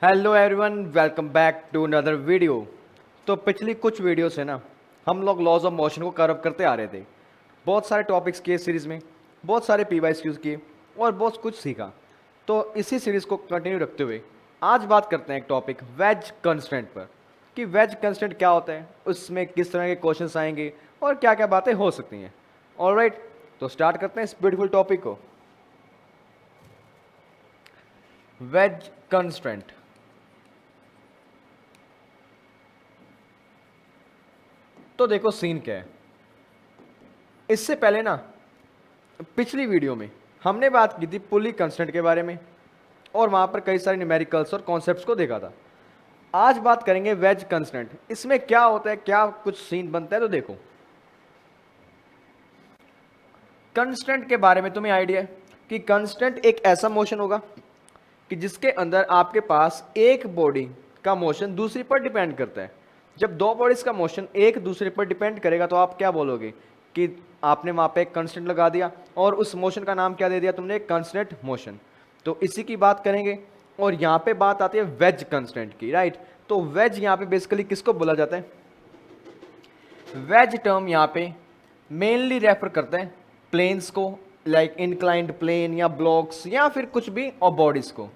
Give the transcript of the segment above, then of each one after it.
Hello everyone, welcome back to another video. तो पिछली कुछ वीडियो से ना हम लोग लॉज ऑफ मोशन को कवर करते आ रहे थे। बहुत सारे टॉपिक्स किए सीरीज़ में, बहुत सारे PYQs किए और बहुत कुछ सीखा। तो इसी सीरीज़ को कंटिन्यू रखते हुए आज बात करते हैं एक टॉपिक वेज कंस्ट्रेंट पर कि वेज कंस्ट्रेंट क्या होता है, उसमें किस तरह के क्वेश्चंस आएंगे और क्या क्या बातें हो सकती हैं। ऑलराइट, तो स्टार्ट करते हैं इस ब्यूटीफुल टॉपिक को। Wedge constraint. तो देखो सीन क्या है। इससे पहले ना पिछली वीडियो में हमने बात की थी पुली कंस्टेंट के बारे में और वहां पर कई सारे न्यूमेरिकल्स और कॉन्सेप्ट्स को देखा था। आज बात करेंगे वेज कंस्टेंट। इसमें क्या होता है, क्या कुछ सीन बनता है। तो देखो, कंस्टेंट के बारे में तुम्हें आइडिया है कि कंस्टेंट एक ऐसा मोशन होगा कि जिसके अंदर आपके पास एक बॉडी का मोशन दूसरी पर डिपेंड करता है। जब दो बॉडीज का मोशन एक दूसरे पर डिपेंड करेगा तो आप क्या बोलोगे कि आपने वहां पे एक कंस्टेंट लगा दिया और उस मोशन का नाम क्या दे दिया तुमने, एक कंस्टेंट मोशन। तो इसी की बात करेंगे और यहाँ पे बात आती है वेज कंस्टेंट की, राइट। तो वेज यहाँ पे बेसिकली किसको बोला जाता है? वेज टर्म यहाँ पे मेनली रेफर करते हैं प्लेन्स को, लाइक इंक्लाइंड प्लेन या ब्लॉक्स या फिर कुछ भी, और बॉडीज को।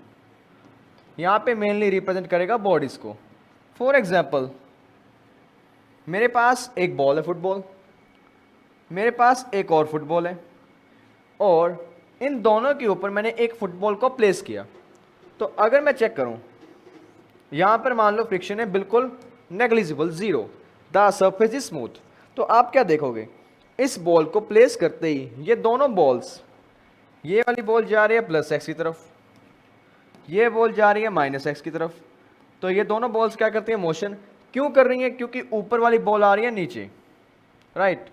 यहाँ पे मेनली रिप्रेजेंट करेगा बॉडीज को। फॉर एग्जाम्पल, मेरे पास एक बॉल है फुटबॉल, मेरे पास एक और फुटबॉल है, और इन दोनों के ऊपर मैंने एक फुटबॉल को प्लेस किया। तो अगर मैं चेक करूं, यहां पर मान लो फ्रिक्शन है बिल्कुल negligible, zero, the surface is smooth. तो आप क्या देखोगे, इस बॉल को प्लेस करते ही ये दोनों बॉल्स, ये वाली बॉल जा रही है +x की तरफ, ये बॉल जा रही है -x की तरफ। तो ये दोनों बॉल्स क्या करती है, मोशन क्यों कर रही है? क्योंकि ऊपर वाली बॉल आ रही है नीचे, राइट।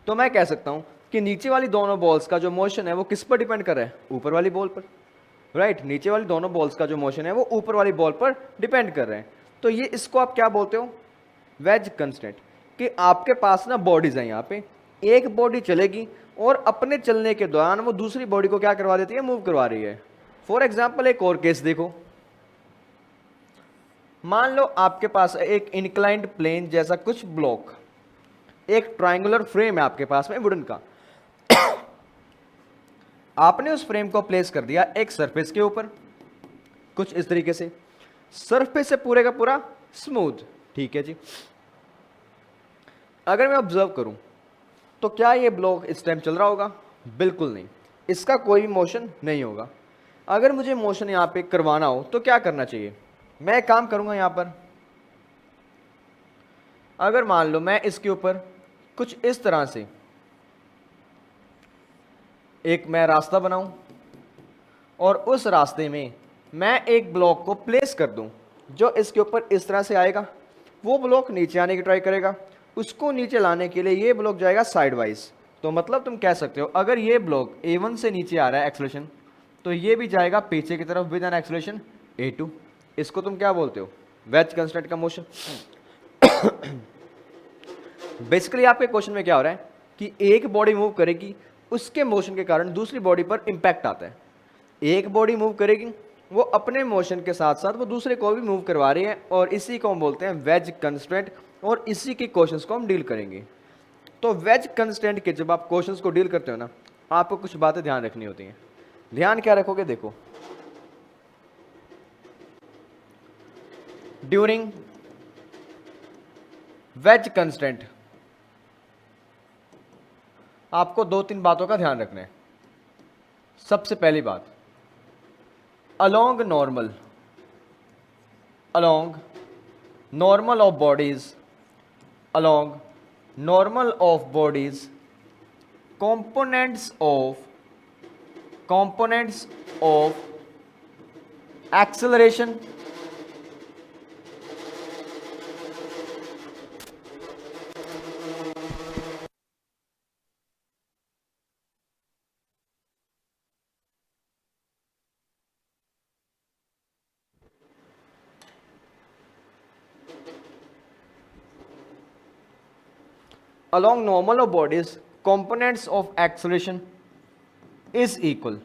तो मैं कह सकता हूं कि नीचे वाली दोनों बॉल्स का जो मोशन है वो किस पर डिपेंड कर रहा है? ऊपर वाली बॉल पर, राइट। नीचे वाली दोनों बॉल्स का जो मोशन है वो ऊपर वाली बॉल पर डिपेंड कर रहे हैं। तो ये इसको आप क्या बोलते हो? Wedge constant. कि आपके पास ना बॉडीज है, यहाँ पे एक बॉडी चलेगी और अपने चलने के दौरान वो दूसरी बॉडी को क्या करवा देती है, मूव करवा रही है। फॉर एग्जाम्पल एक और केस देखो, मान लो आपके पास एक इंक्लाइंड प्लेन जैसा कुछ ब्लॉक, एक ट्रायंगुलर फ्रेम है आपके पास में वुडन का। आपने उस फ्रेम को प्लेस कर दिया एक सरफेस के ऊपर, कुछ इस तरीके से। सरफेस से पूरे का पूरा स्मूथ, ठीक है जी। अगर मैं ऑब्जर्व करूं तो क्या ये ब्लॉक इस टाइम चल रहा होगा? बिल्कुल नहीं, इसका कोई भी मोशन नहीं होगा। अगर मुझे मोशन यहां पे करवाना हो तो क्या करना चाहिए? मैं एक काम करूंगा, यहां पर अगर मान लो मैं इसके ऊपर कुछ इस तरह से एक मैं रास्ता बनाऊं और उस रास्ते में मैं एक ब्लॉक को प्लेस कर दूं जो इसके ऊपर इस तरह से आएगा, वो ब्लॉक नीचे आने की ट्राई करेगा। उसको नीचे लाने के लिए ये ब्लॉक जाएगा साइड वाइज। तो मतलब तुम कह सकते हो अगर ये ब्लॉक A1 से नीचे आ रहा है एक्सलेशन, तो ये भी जाएगा पीछे की तरफ विद एन एक्सलेशन A2। इसको तुम क्या बोलते हो? वेज कंस्टेंट का मोशन। बेसिकली आपके क्वेश्चन में क्या हो रहा है कि एक बॉडी मूव करेगी, उसके मोशन के कारण दूसरी बॉडी पर इंपैक्ट आता है। एक बॉडी मूव करेगी, वो अपने मोशन के साथ साथ वो दूसरे को भी मूव करवा रही है, और इसी को हम बोलते हैं वेज कंस्ट्रेंट, और इसी के क्वेश्चंस को हम डील करेंगे। तो वेज कंस्ट्रेंट के जब आप क्वेश्चंस को डील करते हो ना, आपको कुछ बातें ध्यान रखनी होती हैं। ध्यान क्या रखोगे? देखो, ड्यूरिंग वेज कंस्ट्रेंट आपको 2-3 बातों का ध्यान रखना है। सबसे पहली बात, along normal of bodies, along normal of bodies, components of acceleration along normal of bodies, components of acceleration is equal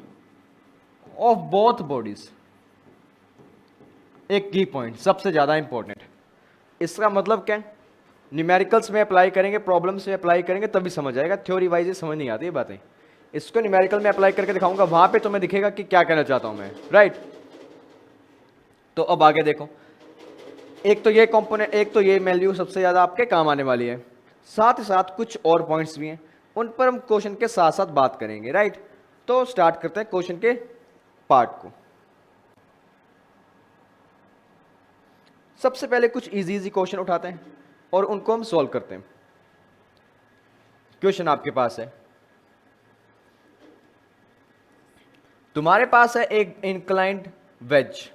of both bodies, एक की पॉइंट सबसे ज़्यादा इंपॉर्टेंट, इसका मतलब क्या है, न्यूमेरिकल्स में अप्लाई करेंगे, प्रॉब्लम्स में अप्लाई करेंगे तभी समझ आएगा, थ्योरी वाइज ये समझ नहीं आती ये बातें। इसको न्यूमेरिकल में अप्लाई करके दिखाऊंगा, वहां पे तुम्हें दिखेगा कि क्या कहना चाहता हूं मैं, राइट। तो अब आगे देखो, एक तो ये कंपोनेंट, एक तो ये वैल्यू सबसे ज़्यादा आपके काम आने वाली है, साथ ही साथ कुछ और पॉइंट्स भी हैं, उन पर हम क्वेश्चन के साथ साथ बात करेंगे, राइट। तो स्टार्ट करते हैं क्वेश्चन के पार्ट को। सबसे पहले कुछ इजी इजी क्वेश्चन उठाते हैं और उनको हम सॉल्व करते हैं। क्वेश्चन आपके पास है, तुम्हारे पास है एक इंक्लाइंड वेज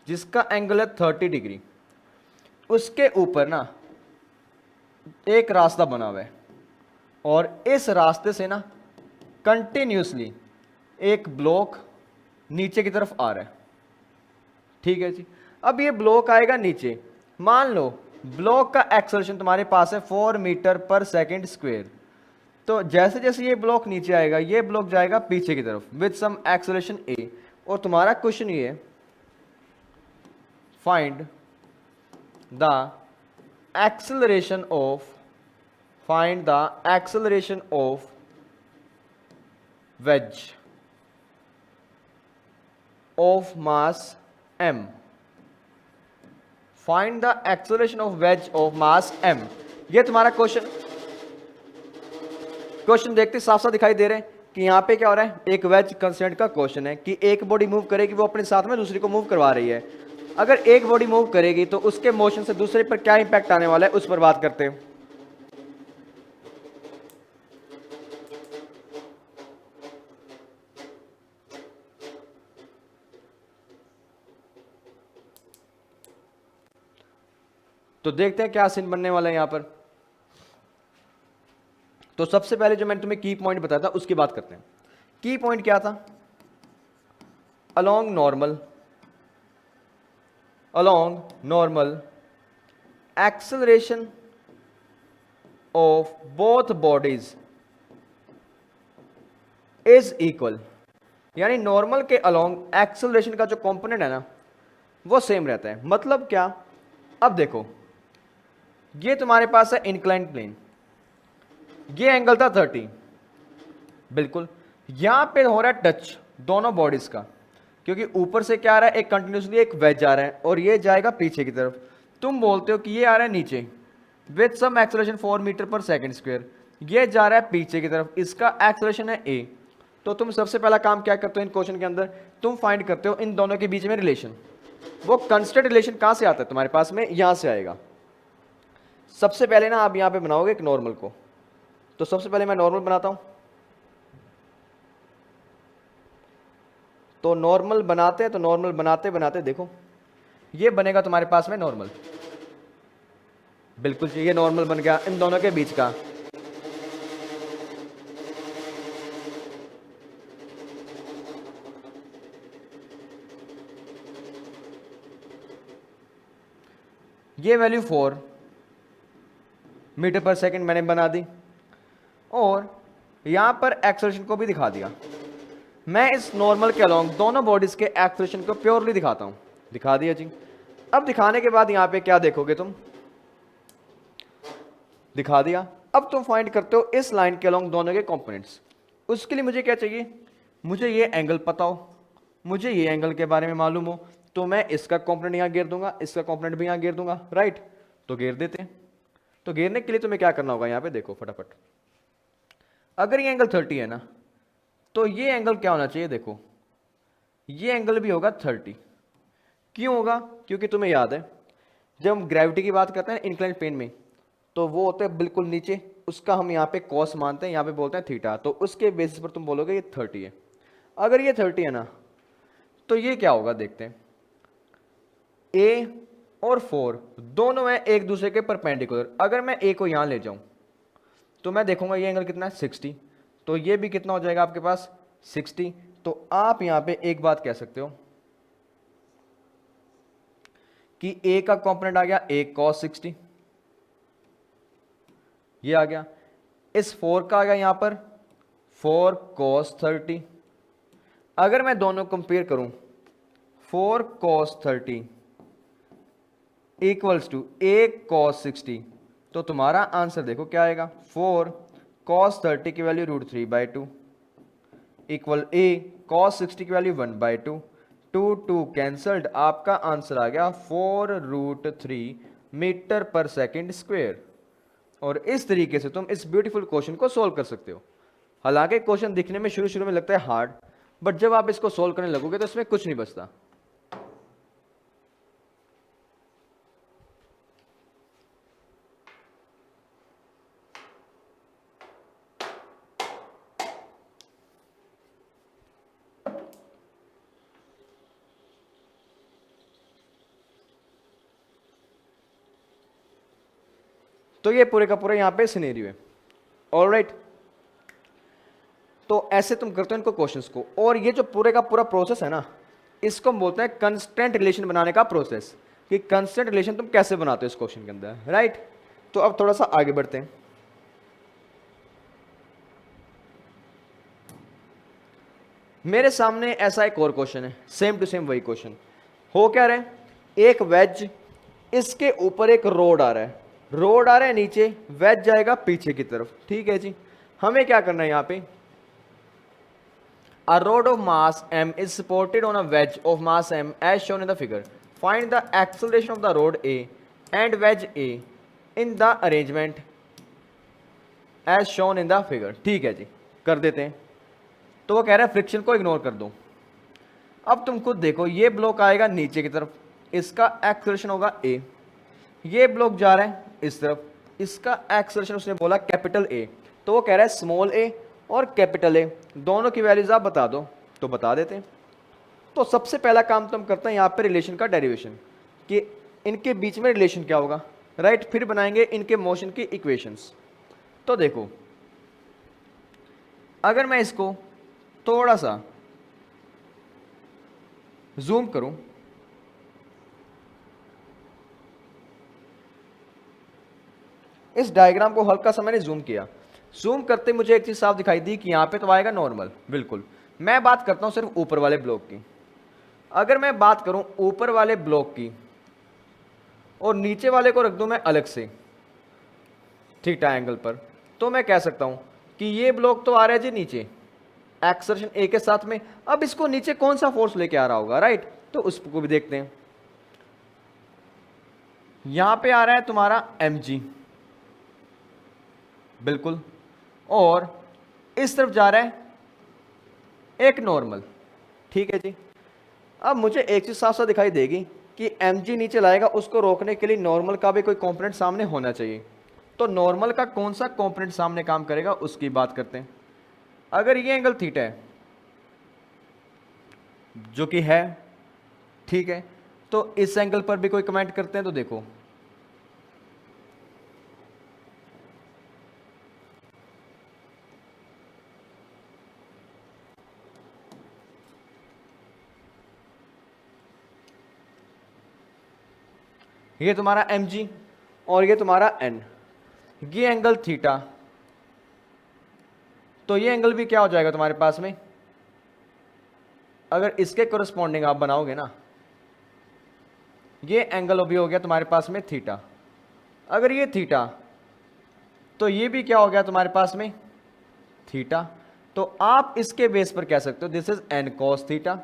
जिसका एंगल है 30 डिग्री, उसके ऊपर ना एक रास्ता बना हुआ है और इस रास्ते से ना कंटिन्यूसली एक ब्लॉक नीचे की तरफ आ रहा है, ठीक है जी। अब ये ब्लॉक आएगा नीचे, मान लो ब्लॉक का एक्सेलरेशन तुम्हारे पास है 4 मीटर पर सेकेंड स्क्वायर, तो जैसे जैसे ये ब्लॉक नीचे आएगा ये ब्लॉक जाएगा पीछे की तरफ विद सम एक्सेलरेशन ए, और तुम्हारा क्वेश्चन ये है, find the acceleration of wedge of mass m, find the acceleration of wedge of mass m। ये तुम्हारा क्वेश्चन देखते साफ साफ दिखाई दे रहे हैं कि यहाँ पे क्या हो रहा है, एक वेज कंस्ट्रेंट का क्वेश्चन है कि एक बॉडी मूव करेगी, वो अपने साथ में दूसरी को मूव करवा रही है। अगर एक बॉडी मूव करेगी तो उसके मोशन से दूसरे पर क्या इंपैक्ट आने वाला है उस पर बात करते हैं। तो देखते हैं क्या सीन बनने वाला है यहां पर। तो सबसे पहले जो मैंने तुम्हें की पॉइंट बताया था उसकी बात करते हैं। की पॉइंट क्या था, along normal acceleration of both bodies is equal, यानी नॉर्मल के अलोंग एक्सेलरेशन का जो कंपोनेंट है ना वो सेम रहता है। मतलब क्या, अब देखो ये तुम्हारे पास है इंक्लाइंड प्लेन, ये एंगल था 30, बिल्कुल यहां पे हो रहा है टच दोनों बॉडीज का, क्योंकि ऊपर से क्या आ रहा है, एक कंटिन्यूसली एक वेज आ रहा है और ये जाएगा पीछे की तरफ। तुम बोलते हो कि ये आ रहा है नीचे विद सम एक्सेलरेशन 4 मीटर पर सेकंड स्क्वायर, ये जा रहा है पीछे की तरफ, इसका एक्सेलरेशन है ए। तो तुम सबसे पहला काम क्या करते हो इन क्वेश्चन के अंदर, तुम फाइंड करते हो इन दोनों के बीच में रिलेशन। वो कंस्टेंट रिलेशन कहां से आता है तुम्हारे पास में, यहां से आएगा। सबसे पहले ना आप यहां पे बनाओगे एक नॉर्मल को, तो सबसे पहले मैं नॉर्मल बनाता हूं। तो नॉर्मल बनाते हैं, तो नॉर्मल बनाते बनाते देखो ये बनेगा तुम्हारे पास में नॉर्मल, बिल्कुल ये नॉर्मल बन गया इन दोनों के बीच का। ये वैल्यू 4 मीटर पर सेकंड मैंने बना दी और यहां पर एक्सेलरेशन को भी दिखा दिया। मैं इस नॉर्मल के अलोंग दोनों बॉडीज के एक्सेलरेशन को प्योरली दिखाता हूं, दिखा दिया जी। अब दिखाने के बाद यहां पे क्या देखोगे तुम, दिखा दिया। अब तुम फाइंड करते हो इस लाइन के अलोंग दोनों के कंपोनेंट्स। उसके लिए मुझे क्या चाहिए, मुझे ये एंगल पता हो, मुझे ये एंगल के बारे में मालूम हो, तो मैं इसका कंपोनेंट यहां घेर दूंगा, इसका कंपोनेंट भी यहां घेर दूंगा, राइट। तो घेर देते हैं। तो घेरने के लिए तुम्हें क्या करना होगा, यहां पे देखो फटाफट, अगर ये एंगल 30 है ना, तो ये एंगल क्या होना चाहिए, देखो ये एंगल भी होगा 30। क्यों होगा, क्योंकि तुम्हें याद है जब हम ग्रेविटी की बात करते हैं इंक्लाइंड प्लेन में, तो वो होते हैं बिल्कुल नीचे, उसका हम यहाँ पे कॉस मानते हैं, यहाँ पे बोलते हैं थीटा, तो उसके बेसिस पर तुम बोलोगे ये 30 है। अगर ये 30 है ना, तो ये क्या होगा देखते हैं, ए और 4 दोनों हैं एक दूसरे के परपेंडिकुलर। अगर मैं ए को यहाँ ले जाऊं तो मैं देखूंगा ये एंगल कितना है 60, तो ये भी कितना हो जाएगा आपके पास 60। तो आप यहां पे एक बात कह सकते हो कि ए का कंपोनेंट आ गया ए cos 60, ये आ गया। इस 4 का आ गया यहां पर 4 cos 30। अगर मैं दोनों कंपेयर करूं 4 cos 30 equals to a cos 60, तो तुम्हारा आंसर देखो क्या आएगा, 4 कॉस 30 की वैल्यू √3/2 इक्वल ए कॉस 60 की वैल्यू 1/2, 2 कैंसल्ड, आपका आंसर आ गया 4√3 मीटर पर सेकेंड स्क्वेयर। और इस तरीके से तुम इस ब्यूटीफुल क्वेश्चन को सोल्व कर सकते हो। हालांकि क्वेश्चन दिखने में शुरू शुरू में लगता है हार्ड, बट जब आप इसको सोल्व करने लगोगे तो इसमें कुछ नहीं बचता। तो ये पूरे का पूरा यहां पे सिनेरियो है। ऑलराइट, तो ऐसे तुम करते हो इनको क्वेश्चंस को, और ये जो पूरे का पूरा प्रोसेस है ना, इसको हम बोलते हैं कंस्टेंट रिलेशन बनाने का प्रोसेस, कि कंस्टेंट रिलेशन तुम कैसे बनाते हो इस क्वेश्चन के अंदर, राइट। तो अब थोड़ा सा आगे बढ़ते हैं। मेरे सामने ऐसा एक और क्वेश्चन है, सेम टू सेम वही क्वेश्चन। हो क्या रहा है, एक वेज, इसके ऊपर एक रोड आ रहा है, रोड आ रहा है नीचे, वेज जाएगा पीछे की तरफ, ठीक है जी। हमें क्या करना है यहां पे, a rod of mass m is supported on a wedge of mass m as shown in the figure. Find the acceleration of the rod A and wedge A in the arrangement as shown in the figure. ठीक है जी, कर देते हैं। तो वो कह रहा है फ्रिक्शन को इग्नोर कर दो। अब तुम खुद देखो, ये ब्लॉक आएगा नीचे की तरफ, इसका एक्सेलरेशन होगा A, ये ब्लॉक जा रहा है इस तरफ, इसका एक्सेलरेशन उसने बोला कैपिटल A, तो वो कह रहा है स्मॉल a और कैपिटल ए दोनों की वैल्यूज आप बता दो, तो बता देते हैं। तो सबसे पहला काम तो हम करते हैं यहाँ पे रिलेशन का डेरिवेशन, कि इनके बीच में रिलेशन क्या होगा, राइट। फिर बनाएंगे इनके मोशन की इक्वेशंस। तो देखो, अगर मैं इसको थोड़ा सा जूम करूं, इस डायग्राम को हल्का सा मैंने जूम किया, जूम करते मुझे एक चीज साफ दिखाई दी कि यहां पे तो आएगा नॉर्मल, बिल्कुल। मैं बात करता हूं सिर्फ ऊपर वाले ब्लॉक की। अगर मैं बात करूं ऊपर वाले ब्लॉक की और नीचे वाले को रख दूं मैं अलग से थीटा एंगल पर, तो मैं कह सकता हूं कि ये ब्लॉक तो आ रहा है जी नीचे एक्सर्शन ए के साथ में। अब इसको नीचे कौन सा फोर्स लेके आ रहा होगा, राइट, तो उसको भी देखते हैं। यहां पे आ रहा है तुम्हारा mg, बिल्कुल, और इस तरफ जा रहा है एक नॉर्मल, ठीक है जी। अब मुझे एक चीज साफ साफ दिखाई देगी कि mg नीचे लाएगा, उसको रोकने के लिए नॉर्मल का भी कोई कंपोनेंट सामने होना चाहिए। तो नॉर्मल का कौन सा कंपोनेंट सामने काम करेगा उसकी बात करते हैं। अगर ये एंगल थीटा है, जो कि है, ठीक है, तो इस एंगल पर भी कोई कमेंट करते हैं। तो देखो, ये तुम्हारा mg और ये तुम्हारा n, ये एंगल थीटा, तो ये एंगल भी क्या हो जाएगा तुम्हारे पास में, अगर इसके कोरस्पॉन्डिंग आप बनाओगे ना, ये एंगल भी हो गया तुम्हारे पास में थीटा। अगर ये थीटा, तो ये भी क्या हो गया तुम्हारे पास में थीटा। तो आप इसके बेस पर कह सकते हो this is n cos theta,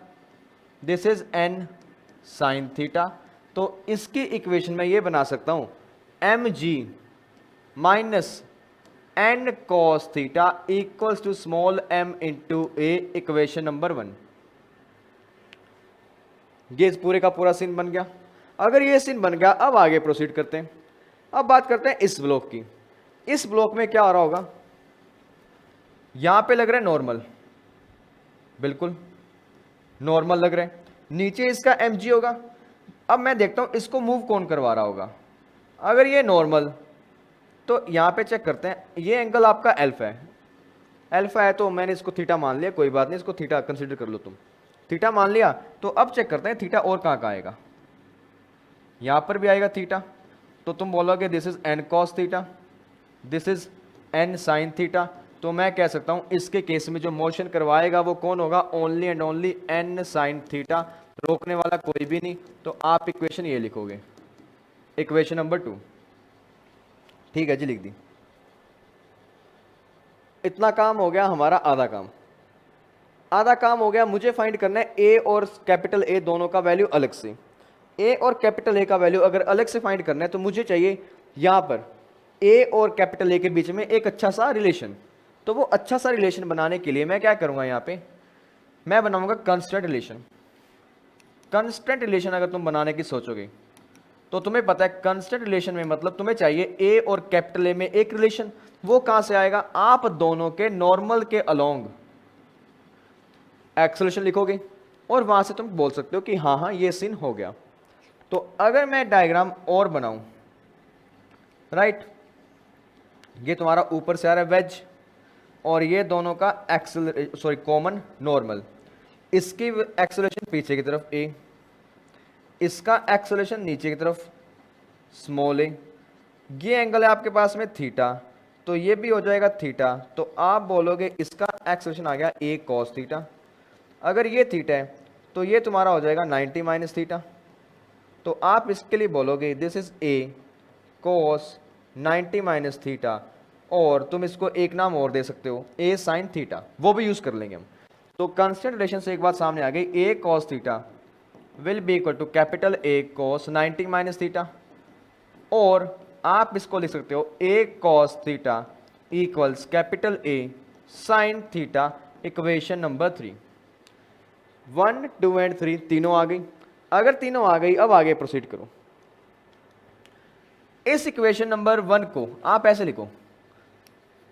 this is n sin theta. तो इसकी इक्वेशन में ये बना सकता हूं mg minus n cos theta equals to small m into a, equation number 1। ये पूरे का पूरा सीन बन गया। अगर ये सीन बन गया, अब आगे प्रोसीड करते हैं। अब बात करते हैं इस ब्लॉक की। इस ब्लॉक में क्या आ रहा होगा, यहां पे लग रहा है नॉर्मल, बिल्कुल नॉर्मल लग रहा है, नीचे इसका mg होगा। अब मैं देखता हूं इसको मूव कौन करवा रहा होगा। अगर ये नॉर्मल, तो यहां पे चेक करते हैं, ये एंगल आपका अल्फा है, अल्फा है तो मैंने इसको थीटा मान लिया, कोई बात नहीं, इसको थीटा कंसीडर कर लो तुम, थीटा मान लिया। तो अब चेक करते हैं थीटा और कहां का आएगा, यहां पर भी आएगा थीटा। तो तुम बोलोगे this is n cos theta, this is n sin theta. तो मैं कह सकता हूं इसके केस में जो मोशन करवाएगा वो कौन होगा, only and only n sin theta, रोकने वाला कोई भी नहीं। तो आप इक्वेशन ये लिखोगे, इक्वेशन नंबर 2। ठीक है जी, लिख दी। इतना काम हो गया हमारा, आधा काम हो गया। मुझे फाइंड करना है ए और कैपिटल ए दोनों का वैल्यू अलग से। ए और कैपिटल ए का वैल्यू अगर अलग से फाइंड करना है तो मुझे चाहिए यहां पर ए और कैपिटल ए के बीच में एक अच्छा सा रिलेशन। तो वो अच्छा सा रिलेशन बनाने के लिए मैं क्या करूंगा, यहां पे मैं बनाऊंगा कंस्टेंट रिलेशन। कंस्टेंट रिलेशन अगर तुम बनाने की सोचोगे तो तुम्हें पता है कंस्टेंट रिलेशन में मतलब तुम्हें चाहिए ए और कैपिटल ए में एक रिलेशन। वो कहां से आएगा, आप दोनों के नॉर्मल के अलोंग एक्सेलरेशन लिखोगे और वहां से तुम बोल सकते हो कि हाँ हाँ ये सीन हो गया। तो अगर मैं डायग्राम और बनाऊं, राइट, ये तुम्हारा ऊपर से आ रहा है वेज और ये दोनों का कॉमन नॉर्मल। इसकी एक्सेलरेशन पीछे की तरफ ए, इसका एक्सेलरेशन नीचे की तरफ स्मॉल ए। ये एंगल है आपके पास में थीटा, तो ये भी हो जाएगा थीटा। तो आप बोलोगे इसका एक्सेलरेशन आ गया ए कॉस थीटा। अगर ये थीटा है तो ये तुम्हारा हो जाएगा 90 माइनस थीटा। तो आप इसके लिए बोलोगे this is a cos 90 minus theta, और तुम इसको एक नाम और दे सकते हो ए साइन थीटा, वो भी यूज कर लेंगे हम। तो कांस्टेंट रिलेशन से एक बात सामने आ गई, a cos theta will be equal to capital A cos 90 minus theta, और आप इसको लिख सकते हो a cos theta equals capital A sine theta. Equation number 3, 1, 2 and 3 तीनों आ गई। अगर तीनों आ गई अब आगे प्रोसीड करो। इस इक्वेशन नंबर 1 को आप ऐसे लिखो,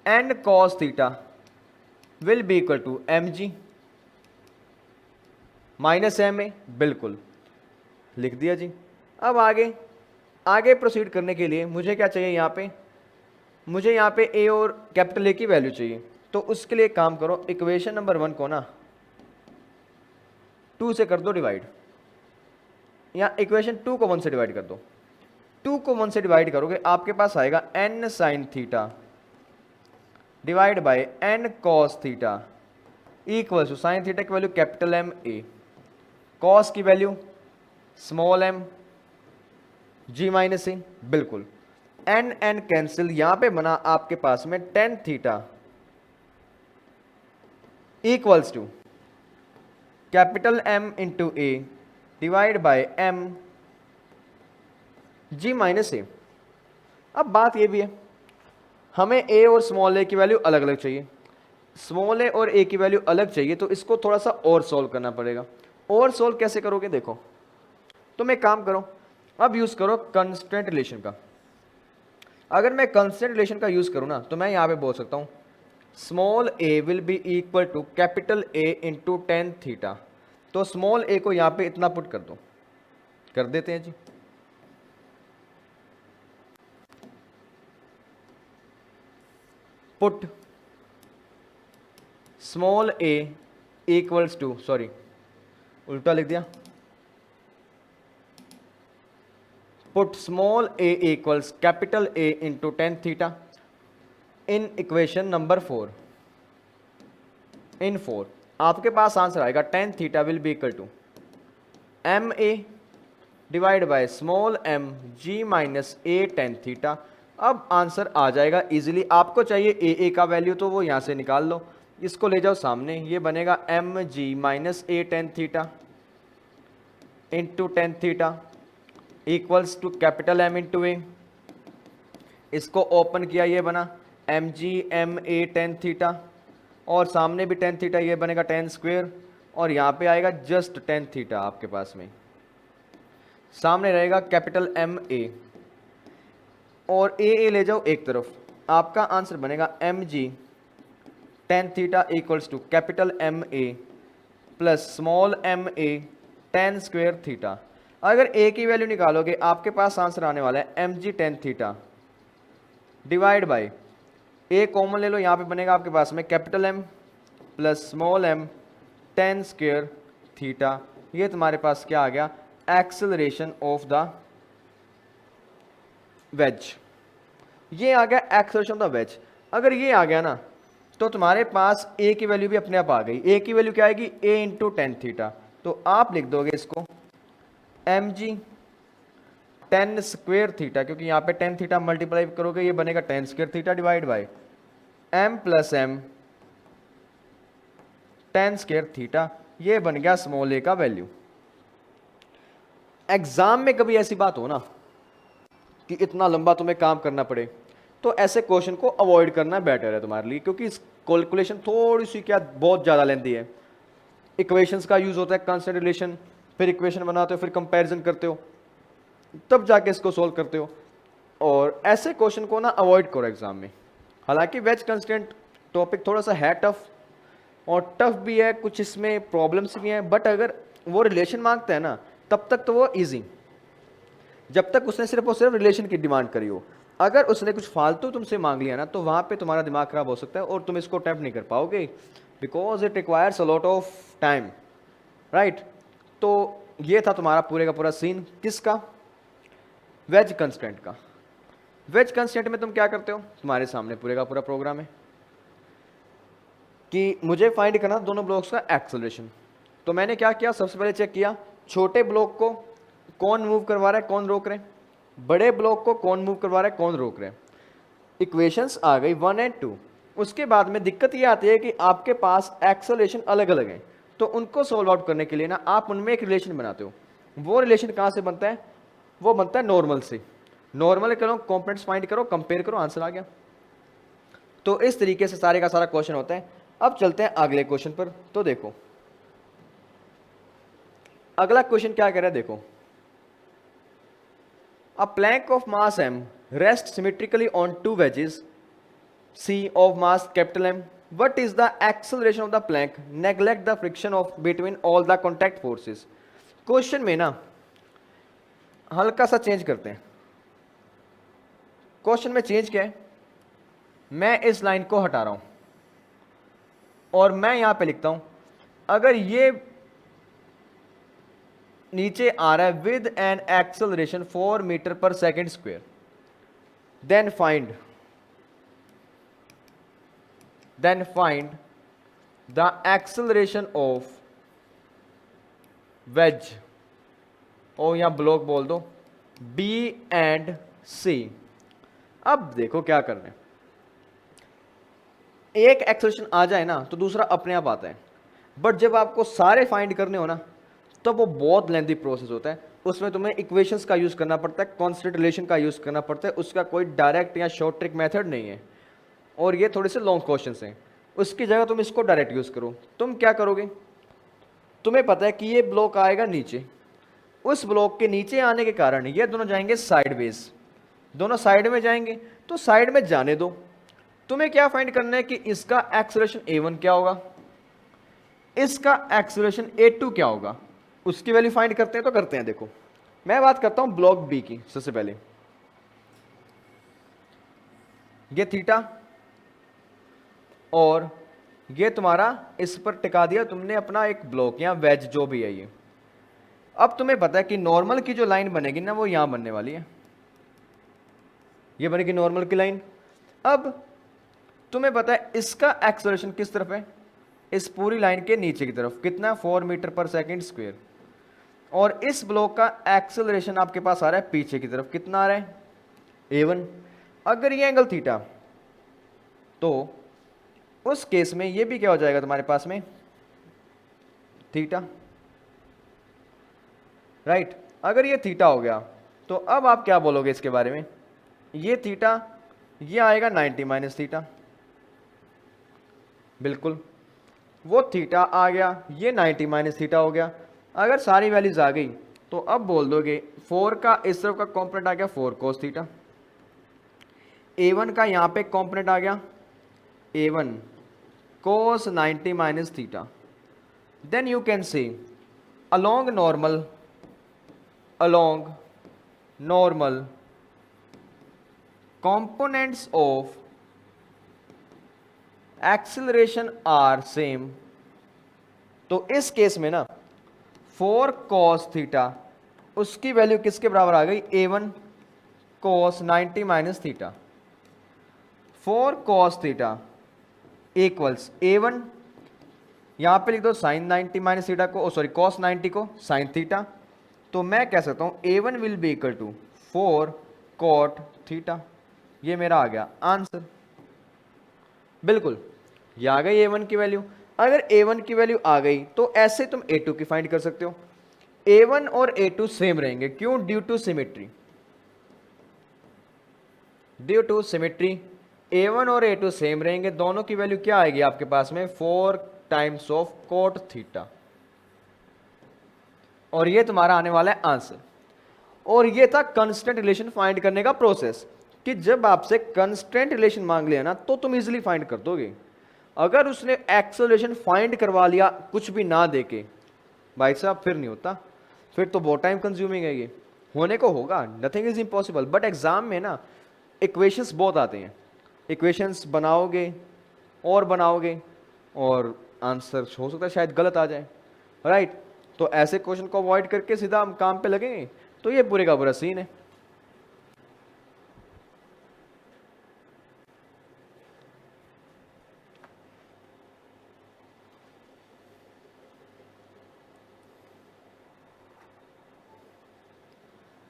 n cos theta will be equal to m ji minus m a, बिल्कुल लिख दिया जी। अब आगे प्रोसीड करने के लिए मुझे क्या चाहिए, यहाँ पे मुझे यहाँ पे ए और कैपिटल ए की वैल्यू चाहिए। तो उसके लिए काम करो, इक्वेशन नंबर 1 को ना 2 से कर दो डिवाइड, या इक्वेशन 2 को 1 से डिवाइड कर दो। 2 को 1 से डिवाइड करोगे आपके पास आएगा N sine theta divide by N cos theta equal to sine theta की value capital M A, cos की value small M ji minus A, बिल्कुल एन एन कैंसिल। यहां पे बना आपके पास में tan theta equals to capital M into A divide by M ji minus A. अब बात ये भी है, हमें ए और स्मॉल ए की वैल्यू अलग अलग चाहिए। स्मॉल ए और ए की वैल्यू अलग चाहिए तो इसको थोड़ा सा और सोल्व करना पड़ेगा। और सोल्व कैसे करोगे, देखो तुम एक काम करो, अब यूज करो कंस्टेंट रिलेशन का। अगर मैं कंस्टेंट रिलेशन का यूज करूं ना तो मैं यहां पे बोल सकता हूं small a will be equal to capital A into tan theta. तो स्मॉल ए को यहां पे इतना पुट कर दो, कर देते हैं जी। Put small A equals to, sorry उल्टा लिख दिया, put small A equals capital A into tan theta in equation number 4। In 4 आपके पास आंसर आएगा tan theta will be equal to M A divide by small M ji minus A tan theta. अब answer आ जाएगा easily. आपको चाहिए ए का value तो वो यहां से निकाल लो, इसको ले जाओ सामने, ये बनेगा M G minus A tan theta into tan theta equals to capital M into A. इसको ओपन किया, ये बना एम जी एम ए टेन थीटा, और सामने भी टेन थीटा, ये बनेगा टेन स्क्वेयर, और यहाँ पे आएगा जस्ट टेन थीटा। आपके पास में सामने रहेगा कैपिटल एम ए, और ए ले जाओ एक तरफ, आपका आंसर बनेगा M g tan theta equals to capital M a plus small m A tan square theta. अगर ए की वैल्यू निकालोगे आपके पास आंसर आने वाला है m g tan theta divide by a common ले लो, यहाँ पे बनेगा आपके पास में capital M plus small m tan square theta. ये तुम्हारे पास क्या आ गया, एक्सेलरेशन ऑफ द वेज। ये आ गया एक्सेलरेशन ऑफ द वेज। अगर ये आ गया ना तो तुम्हारे पास ए की वैल्यू भी अपने आप आ गई। ए की वैल्यू क्या आएगी, ए इंटू टेन थीटा। तो आप लिख दोगे इसको m g tan square theta, क्योंकि यहाँ पे टेन थीटा मल्टीप्लाई करोगे ये बनेगा tan square theta divide by m plus m tan square theta, ये बन गया स्मॉल a का वैल्यू। एग्जाम में कभी ऐसी बात हो ना कि इतना लंबा तुम्हें काम करना पड़े, तो ऐसे क्वेश्चन को अवॉइड करना बेटर है तुम्हारे लिए, क्योंकि कैलकुलेशन थोड़ी सी क्या बहुत ज़्यादा लेंदी है। इक्वेशंस का यूज़ होता है, कांस्टेंट रिलेशन, फिर इक्वेशन बनाते हो, फिर कंपैरिजन करते हो, तब जाके इसको सोल्व करते हो। और ऐसे क्वेश्चन को ना अवॉइड करो एग्जाम में। हालांकि वेज कंस्टेंट टॉपिक थोड़ा सा है टफ, और टफ भी है, कुछ इसमें प्रॉब्लम्स भी हैं, बट अगर वो रिलेशन मांगता है ना तब तक तो वो ईजी, जब तक उसने सिर्फ और सिर्फ रिलेशन की डिमांड करी हो। अगर उसने कुछ फालतू तुमसे मांग लिया ना तो वहाँ पे तुम्हारा दिमाग खराब हो सकता है और तुम इसको अटेम्प्ट नहीं कर पाओगे, because it requires a lot of time, right. तो ये था तुम्हारा पूरे का पूरा सीन किसका, वेज कंस्टेंट का। वेज कंस्टेंट में तुम क्या करते हो, तुम्हारे सामने पूरे का पूरा प्रोग्राम है कि मुझे फाइंड करना दोनों ब्लॉक्स का एक्सेलरेशन। तो मैंने क्या किया, सबसे पहले चेक किया छोटे ब्लॉक को कौन मूव करवा रहा है, कौन रोक रहे हैं, बड़े ब्लॉक को कौन मूव करवा रहा है, कौन रोक रहे हैं। इक्वेशंस आ गई 1 और 2। उसके बाद में दिक्कत ये आती है कि आपके पास एक्सेलरेशन अलग अलग हैं, तो उनको सॉल्व आउट करने के लिए ना आप उनमें एक रिलेशन बनाते हो। वो रिलेशन कहाँ से बनता है, वो बनता है नॉर्मल से। नॉर्मल करो, कॉम्पोनेंट्स फाइंड करो, कंपेयर करो, आंसर आ गया। तो इस तरीके से सारे का सारा क्वेश्चन होता है। अब चलते हैं अगले क्वेश्चन पर। तो देखो अगला क्वेश्चन क्या कह रहा है, देखो A plank of mass m rests symmetrically on two wedges C of mass capital M. What is the acceleration of the plank? Neglect the friction of between all the contact forces. Question में ना हल्का सा change करते हैं। Question में change क्या है, मैं इस लाइन को हटा रहा हूं और मैं यहां पे लिखता हूं अगर ये नीचे आ रहा है विद एन एक्सेलरेशन 4 मीटर पर second square, then find the acceleration of wedge, और यहां ब्लॉक बोल दो बी एंड सी। अब देखो क्या करना है, एक एक्सेलरेशन आ जाए ना तो दूसरा अपने आप आता है, बट जब आपको सारे फाइंड करने हो ना तो वो बहुत लेंथी प्रोसेस होता है। उसमें तुम्हें इक्वेशंस का यूज़ करना पड़ता है, कांस्टेंट रिलेशन का यूज़ करना पड़ता है, उसका कोई डायरेक्ट या शॉर्ट ट्रिक मेथड नहीं है, और ये थोड़े से लॉन्ग क्वेश्चंस हैं। उसकी जगह तुम इसको डायरेक्ट यूज़ करो। तुम क्या करोगे, तुम्हें पता है कि ये ब्लॉक आएगा नीचे, उस ब्लॉक के नीचे आने के कारण ये दोनों जाएंगे साइडवेज, दोनों साइड में जाएंगे, तो साइड में जाने दो। तुम्हें क्या फाइंड करना है कि इसका एक्सेलरेशन a1 क्या होगा, इसका एक्सेलरेशन a2 क्या होगा, उसकी वैल्यू फाइंड करते हैं। तो करते हैं, देखो मैं बात करता हूं ब्लॉक बी की। सबसे पहले ये थीटा और ये तुम्हारा इस पर टिका दिया तुमने अपना एक ब्लॉक या वेज जो भी है ये। अब तुम्हें पता है कि नॉर्मल की जो लाइन बनेगी ना वो यहां बनने वाली है, ये बनेगी नॉर्मल की लाइन। अब तुम्हें पता है इसका एक्सेलरेशन किस तरफ है, इस पूरी लाइन के नीचे की तरफ, कितना 4 मीटर पर सेकेंड स्क्वायर, और इस ब्लॉक का एक्सेलरेशन आपके पास आ रहा है पीछे की तरफ, कितना आ रहा है a1। अगर ये एंगल थीटा, तो उस केस में ये भी क्या हो जाएगा तुम्हारे पास में थीटा, राइट। अगर ये थीटा हो गया तो अब आप क्या बोलोगे इसके बारे में, ये थीटा ये आएगा 90 माइनस थीटा, बिल्कुल वो थीटा आ गया, ये 90 माइनस थीटा हो गया। अगर सारी वैल्यूज आ गई तो अब बोल दोगे 4 का इस तरफ का कॉम्पोनेंट आ गया 4 कोस थीटा, a1 का यहाँ पे कॉम्पोनेंट आ गया a1 cos 90 minus theta. Then you can say along normal components of acceleration are same। तो इस केस में ना 4 cos थीटा उसकी वैल्यू किसके बराबर आ गई, a1 cos 90 minus theta. 4 cos theta equals a1, यहां पे लिख दो साइन 90 माइनस थीटा को, सॉरी cos 90 को साइन थीटा। तो मैं कह सकता हूं a1 will be equal to 4 cot theta. ये मेरा आ गया आंसर। बिल्कुल, ये आ गई A1 की वैल्यू। अगर A1 की वैल्यू आ गई तो ऐसे तुम A2 की फाइंड कर सकते हो। A1 और A2 सेम रहेंगे, क्यों? Due to symmetry. Due to symmetry A1 और A2 सेम रहेंगे, दोनों की वैल्यू क्या आएगी आपके पास में? 4 टाइम्स ऑफ कोट थीटा। और ये तुम्हारा आने वाला है आंसर। और ये था कंस्टेंट रिलेशन फाइंड करने का प्रोसेस, कि जब आपसे कंस्टेंट रिलेशन मांग लिया ना तो तुम इजीली फाइंड कर दोगे। अगर उसने एक्सेलरेशन फाइंड करवा लिया कुछ भी ना देके, भाई साहब फिर नहीं होता, फिर तो बहुत टाइम कंज्यूमिंग है। ये होने को होगा, nothing is impossible, but exam में ना इक्वेशंस बहुत आते हैं, इक्वेशंस बनाओगे और बनाओगे और आंसर हो सकता है शायद गलत आ जाए, राइट? तो ऐसे क्वेश्चन को अवॉइड करके सीधा हम काम पे लगेंगे, तो ये पूरे का पूरा सीन है।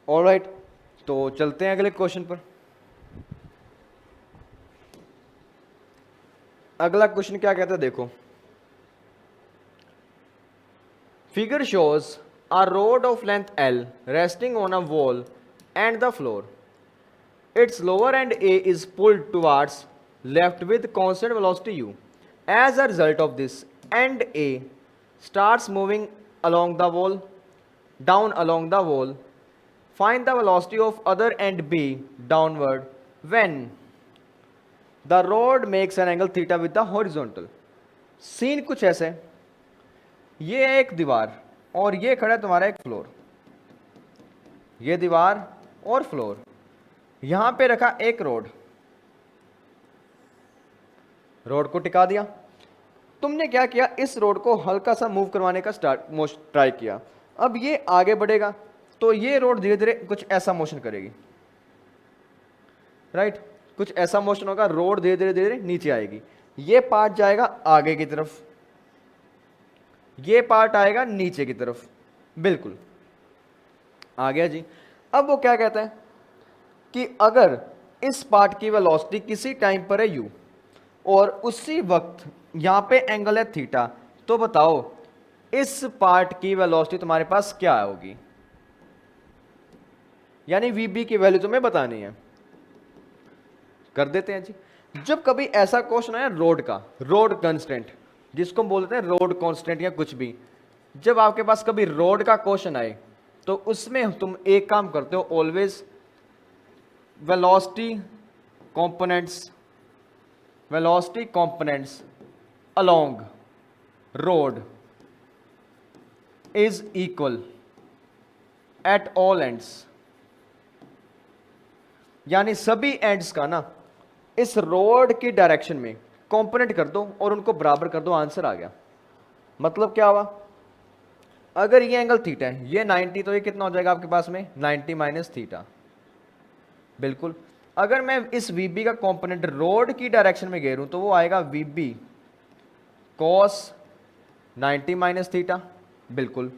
ऑलराइट, तो चलते हैं अगले क्वेश्चन पर। अगला क्वेश्चन क्या कहता है देखो। Figure shows a rod of length L resting on a wall and the floor. Its lower end A is pulled towards left with constant velocity u. As a result of this, end A starts moving along the wall, down along the wall. Find the velocity of other end B downward when the rod makes an angle theta with the horizontal. Scene कुछ ऐसे, ये है एक दीवार और ये खड़ा है तुम्हारा एक फ्लोर, ये दीवार और फ्लोर, यहां पे रखा एक रोड, रोड को टिका दिया। तुमने क्या किया, इस रोड को हल्का सा मूव करवाने का ट्राई किया। अब ये आगे बढ़ेगा तो ये रोड धीरे धीरे कुछ ऐसा मोशन करेगी, राइट? कुछ ऐसा मोशन होगा, रोड धीरे धीरे धीरे नीचे आएगी, ये पार्ट जाएगा आगे की तरफ, ये पार्ट आएगा नीचे की तरफ। बिल्कुल आ गया जी। अब वो क्या कहता है कि अगर इस पार्ट की वेलोसिटी किसी टाइम पर है u और उसी वक्त यहां पे एंगल है थीटा, तो बताओ इस पार्ट की वेलोसिटी तुम्हारे पास क्या होगी? यानी vb की वैल्यू तुम्हें बतानी है। कर देते हैं जी। जब कभी ऐसा क्वेश्चन आया रोड का, रोड कांस्टेंट जिसको हम बोलते हैं रोड कांस्टेंट या कुछ भी, जब आपके पास कभी रोड का क्वेश्चन आए तो उसमें तुम एक काम करते हो, always velocity components along road is equal at all ends. यानी सभी एंड्स का ना इस रोड की डायरेक्शन में कंपोनेंट कर दो और उनको बराबर कर दो, आंसर आ गया। मतलब क्या हुआ, अगर ये एंगल थीटा है, ये 90, तो ये कितना हो जाएगा आपके पास में 90 माइनस थीटा। बिल्कुल, अगर मैं इस VB का कंपोनेंट रोड की डायरेक्शन में घेरूं तो वो आएगा VB cos 90 माइनस थीटा। बिल्कुल,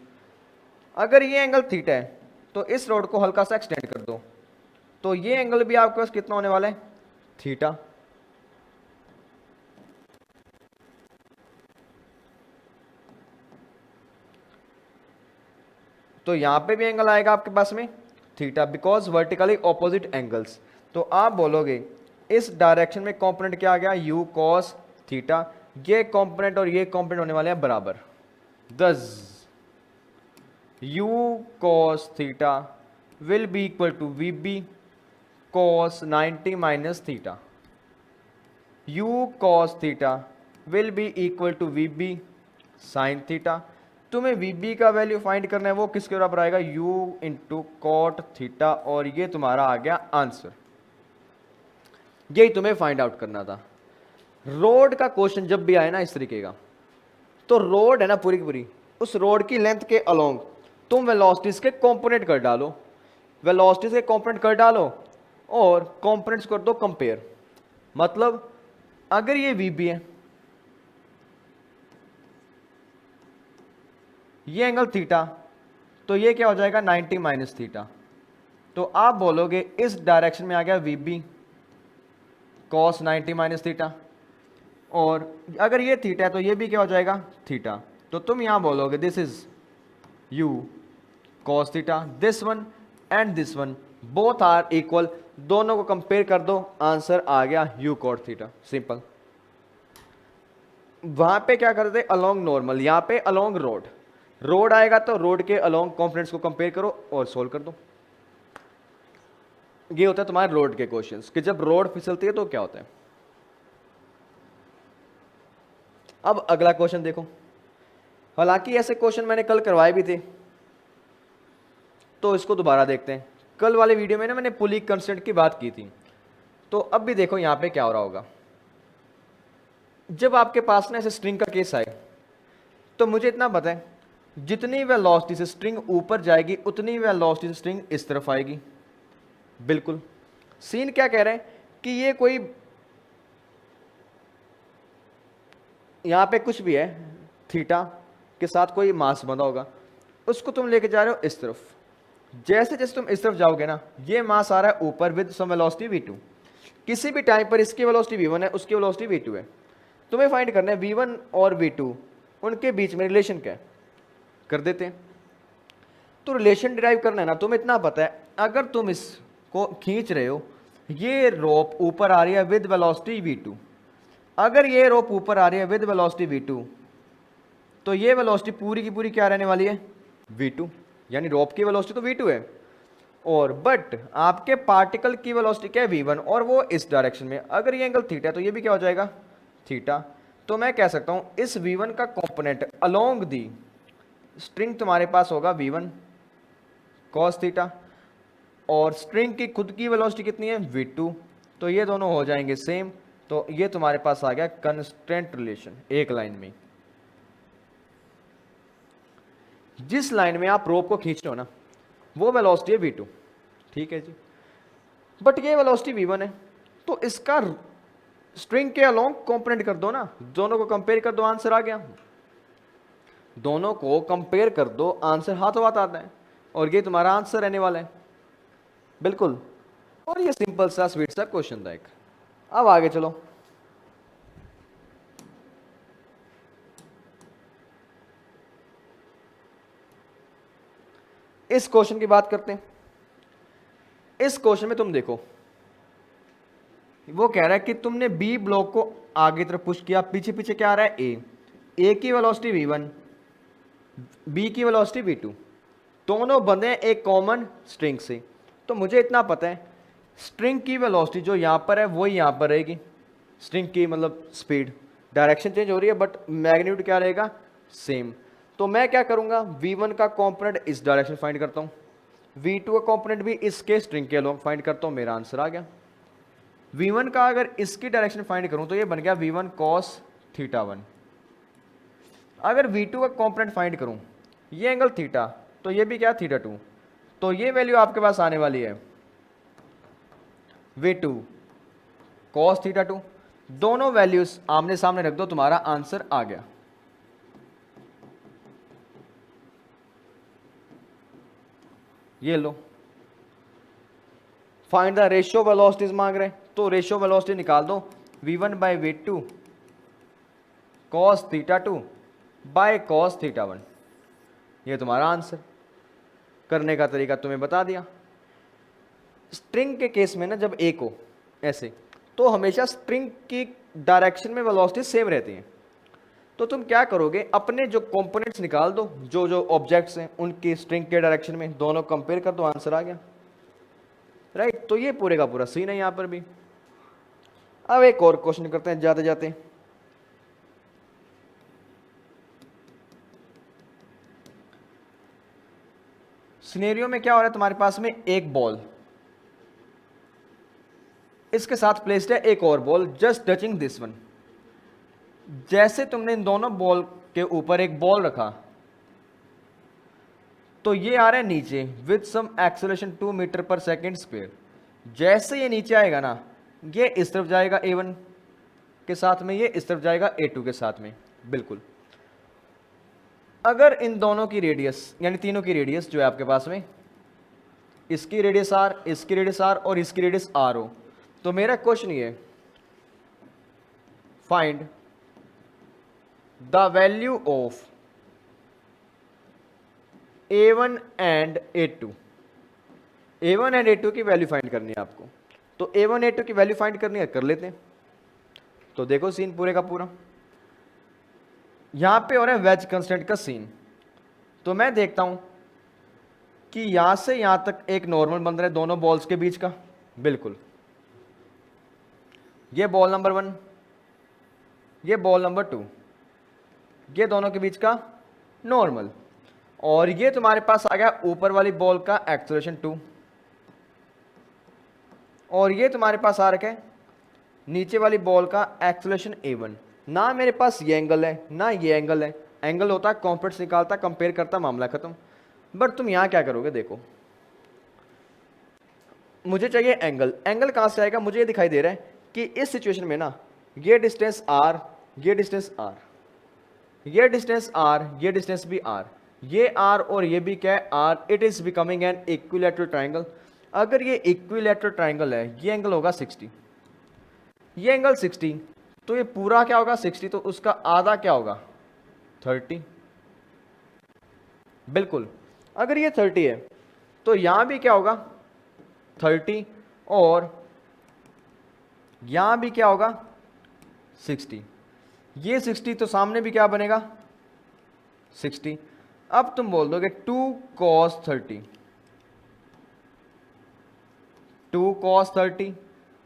अगर ये एंगल थीटा है तो इस रोड को हल्का सा एक्सटेंड कर दो, तो ये एंगल भी आपके पास कितना होने वाला है, थीटा। तो यहां पे भी एंगल आएगा आपके पास में theta, because vertically opposite angles. तो आप बोलोगे इस डायरेक्शन में कंपोनेंट क्या आ गया, u cos थीटा। ये कंपोनेंट और ये कंपोनेंट होने वाले हैं बराबर, thus u cos theta will be equal to VB cos 90 minus theta. u cos theta will be equal to VB sin theta. तुम्हें VB का वैल्यू फाइंड करना है, वो किसके बराबर आएगा, u इंटू कॉट थीटा, और ये तुम्हारा आ गया आंसर। यही तुम्हें फाइंड आउट करना था। रोड का क्वेश्चन जब भी आए ना इस तरीके का, तो रोड है ना पूरी की पूरी, उस रोड की लेंथ के अलोंग तुम वेलोसिटीज के कंपोनेंट कर डालो, वेलोसिटीज के कंपोनेंट कर डालो और कंपोनेंट्स कर दो कंपेयर। मतलब अगर ये VB है, ये एंगल थीटा, तो ये क्या हो जाएगा 90 माइनस थीटा। तो आप बोलोगे इस डायरेक्शन में आ गया v b cos 90 minus theta, और अगर ये थीटा है तो ये भी क्या हो जाएगा थीटा। तो तुम यहां बोलोगे this is u cos theta, this one and this one both are equal, दोनों को कंपेयर कर दो, आंसर आ गया यू कॉट थीटा, सिंपल। वहां पे क्या करते अलोंग नॉर्मल, यहां पे अलोंग रोड, रोड आएगा तो रोड के अलोंग कंपोनेंट्स को कंपेयर करो और सोल्व कर दो। ये होता है तुम्हारे रोड के क्वेश्चंस कि जब रोड फिसलती है तो क्या होता है। अब अगला क्वेश्चन देखो, हालांकि ऐसे क्वेश्चन मैंने कल करवाए भी थे तो इसको दोबारा देखते हैं। कल वाले वीडियो में ना मैंने पुली कंस्टेंट की बात की थी, तो अब भी देखो यहां पे क्या हो रहा होगा। जब आपके पास ना ऐसे स्ट्रिंग का केस आए तो मुझे इतना पता है जितनी वेलोसिटी से स्ट्रिंग ऊपर जाएगी उतनी वेलोसिटी से स्ट्रिंग इस तरफ आएगी। बिल्कुल सीन क्या कह रहे हैं कि ये कोई यहां पे कुछ भी है थीटा के साथ कोई मास बंधा होगा, उसको तुम लेके जा रहे हो इस तरफ, जैसे जैसे तुम इस तरफ जाओगे ना ये मास आ रहा है ऊपर विद सम वेलोसिटी v2, किसी भी टाइम पर इसकी वेलोसिटी v1 है उसकी वेलोसिटी v2 है, तुम्हें फाइंड करना है v1 और v2 उनके बीच में रिलेशन क्या है, कर देते हैं। तो रिलेशन डिराइव करना है ना, तुम्हें इतना पता है अगर तुम इसको खींच रहे हो ये रोप ऊपर आ रही है विद वेलोसिटी v2, अगर ये रोप ऊपर आ रही है विद वेलोसिटी v2 तो ये वेलोसिटी पूरी की पूरी क्या रहने वाली है v2, यानी रोप की वेलोसिटी तो v2 है, और बट आपके पार्टिकल की वेलोसिटी क्या है v1 और वो इस डायरेक्शन में, अगर ये एंगल थीटा है तो ये भी क्या हो जाएगा थीटा। तो मैं कह सकता हूं इस v1 का कंपोनेंट अलोंग दी स्ट्रिंग तुम्हारे पास होगा v1 cos थीटा, और स्ट्रिंग की खुद की वेलोसिटी कितनी है v2, तो ये दोनों हो जाएंगे सेम, तो ये तुम्हारे पास आ गया कंस्ट्रेंट रिलेशन। एक लाइन में जिस लाइन में आप रोप को खींच रहे हो ना वो वेलोसिटी है v2, ठीक है जी, बट ये वेलोसिटी v1 है, तो इसका स्ट्रिंग के अलोंग कंपोनेंट कर दो ना, दोनों को कंपेयर कर दो, आंसर आ गया। दोनों को कंपेयर कर दो, आंसर हाथों हाथ आता है, और ये तुम्हारा आंसर रहने वाला है बिल्कुल। और ये सिंपल सा स्वीट सा क्वेश्चन था एक। अब आगे चलो, इस क्वेश्चन की बात करते हैं। इस क्वेश्चन में तुम देखो वो कह रहा है कि तुमने बी ब्लॉक को आगे तरफ पुश किया, पीछे पीछे क्या आ रहा है ए की वेलोसिटी v1 बी की वेलोसिटी v2, दोनों बंधे हैं एक कॉमन स्ट्रिंग से। तो मुझे इतना पता है स्ट्रिंग की वेलोसिटी जो यहां पर है वो यहां पर रहेगी, स्ट्रिंग की मतलब स्पीड, डायरेक्शन चेंज हो रही है बट मैग्नीट्यूड क्या रहेगा सेम। तो मैं क्या करूंगा v1 का कंपोनेंट इस डायरेक्शन फाइंड करता हूं, v2 का कंपोनेंट भी इसके स्ट्रिंग के अलोंग फाइंड करता हूं, मेरा आंसर आ गया। v1 का अगर इसकी डायरेक्शन फाइंड करूं तो ये बन गया v1 cos थीटा 1, अगर v2 का कंपोनेंट फाइंड करूं ये एंगल थीटा तो ये भी क्या थीटा 2, तो ये वैल्यू आपके पास आने वाली है v2 cos थीटा 2, दोनों वैल्यूज आमने सामने रख दो, तुम्हारा आंसर आ गया। ये लो फाइंड द रेशियो वेलोसिटीज मांग रहे हैं, तो रेशियो वेलोसिटी निकाल दो v1 by v2 cos theta 2 by cos theta 1, ये तुम्हारा आंसर। करने का तरीका तुम्हें बता दिया। स्ट्रिंग के केस में ना जब एक हो ऐसे तो हमेशा स्ट्रिंग की डायरेक्शन में वेलोसिटी सेम रहती है, तो तुम क्या करोगे अपने जो कंपोनेंट्स निकाल दो, जो जो ऑब्जेक्ट्स हैं उनकी स्ट्रिंग के डायरेक्शन में दोनों कंपेयर कर दो, आंसर आ गया राइट। तो ये पूरे का पूरा सीन है यहां पर भी। अब एक और क्वेश्चन करते हैं जाते जाते। सिनेरियो में क्या हो रहा है, तुम्हारे पास में एक बॉल, इसके साथ प्लेस्ड है एक और ball just touching this one, जैसे तुमने इन दोनों बॉल के ऊपर एक बॉल रखा तो ये आ रहा है नीचे विद सम एक्सेलरेशन 2 मीटर पर सेकेंड स्क्वायर, जैसे ये नीचे आएगा ना ये इस तरफ जाएगा a1 के साथ में, ये इस तरफ जाएगा a2 के साथ में बिल्कुल। अगर इन दोनों की रेडियस यानी तीनों की रेडियस जो है आपके पास में इसकी रेडियस आर, इसकी रेडियस आर और इसकी रेडियस आर हो, तो मेरा क्वेश्चन ये, find the value of A1 and A2। A1 and A2 की वैल्यू फाइंड करनी है आपको, तो A1 A2 की वैल्यू फाइंड करनी है, कर लेते हैं। तो देखो सीन पूरे का पूरा, यहां पे हो रहा है वेज कंस्टेंट का सीन। तो मैं देखता हूं कि यहां से यहां तक एक नॉर्मल बन रहा है दोनों बॉल्स के बीच का, बिल्कुल। ये बॉल नंबर 1, ये बॉल नंबर 2, ये दोनों के बीच का नॉर्मल, और ये तुम्हारे पास आ गया ऊपर वाली बॉल का एक्सेलरेशन 2, और ये तुम्हारे पास आ रखा है नीचे वाली बॉल का एक्सेलरेशन A1। ना मेरे पास ये एंगल है ना ये एंगल है, एंगल होता है कॉम्प्लेक्स निकालता, कंपेयर करता, मामला खत्म। बट तुम यहां क्या करोगे, देखो मुझे चाहिए एंगल, एंगल कहां से आएगा, मुझे ये दिखाई दे रहा है कि इस सिचुएशन में ना ये डिस्टेंस R, ये डिस्टेंस R, ये डिस्टेंस R, ये डिस्टेंस भी R, ये R और ये भी क्या है R, it is becoming an equilateral triangle. अगर ये इक्विलैटरल ट्राइंगल है, ये एंगल होगा 60, ये एंगल 60, तो ये पूरा क्या होगा 60, तो उसका आधा क्या होगा 30, बिल्कुल। अगर ये 30 है तो यहां भी क्या होगा 30, और यहां भी क्या होगा 60, ये 60, तो सामने भी क्या बनेगा 60। अब तुम बोल दोगे 2 cos 30, 2 cos 30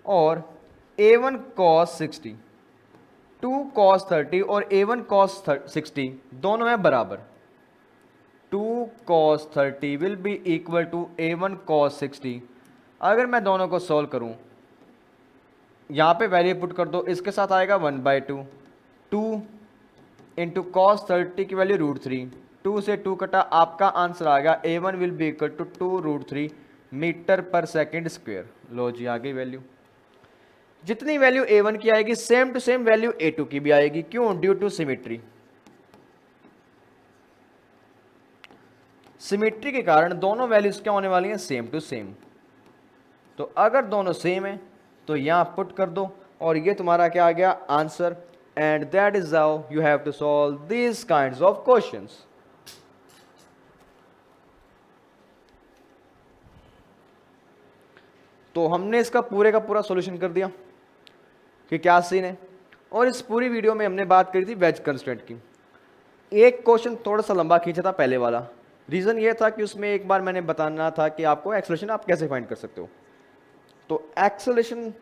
और A1 cos 60, 2 cos 30 और A1 cos 60 दोनों है बराबर। 2 cos 30 will be equal to A1 cos 60। अगर मैं दोनों को सॉल्व करूं, यहां पे वैल्यू पुट कर दो, इसके साथ आएगा 1/2, 2 इंटू कॉस 30 की वैल्यू √3, 2 से 2 कटा, आपका आंसर आ गया A1 will be equal to 2√3 metre पर सेकेंड स्क्वायर। लो जी आ गई वैल्यू। जितनी वैल्यू A1 की आएगी same to same value A2 की भी आएगी, क्यों, ड्यू टू सिमेट्री। सिमेट्री के कारण दोनों वैल्यूज क्या होने वाली हैं, सेम टू सेम। तो अगर दोनों सेम है तो यहां पुट कर दो, और ये तुम्हारा क्या आ गया answer. And that is how you have to solve these kinds of questions. तो हमने इसका पूरे का पूरा सॉल्यूशन कर दिया कि क्या सीन है, और इस पूरी वीडियो में हमने बात करी थी वेज कंस्ट्रेंट की। एक क्वेश्चन थोड़ा सा लंबा खींचा था पहले वाला, रीज़न ये था कि उसमें एक बार मैंने बताना था कि आपको एक्सेलरेशन आप कैसे फाइंड कर सकते हो। तो एक्सेलरेशन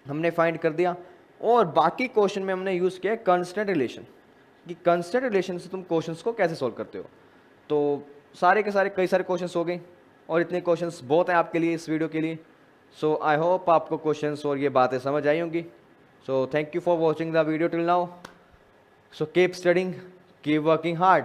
हमने फाइंड कर दिया, और बाकी क्वेश्चन में हमने यूज़ किया कंस्टेंट रिलेशन, कि कंस्टेंट रिलेशन से तुम क्वेश्चंस को कैसे सॉल्व करते हो। तो सारे के सारे कई सारे क्वेश्चंस हो गए, और इतने क्वेश्चंस बहुत हैं आपके लिए इस वीडियो के लिए। सो आई होप आपको क्वेश्चंस और ये बातें समझ आई होंगी। So thank you for watching the video till now. So keep studying, keep working hard.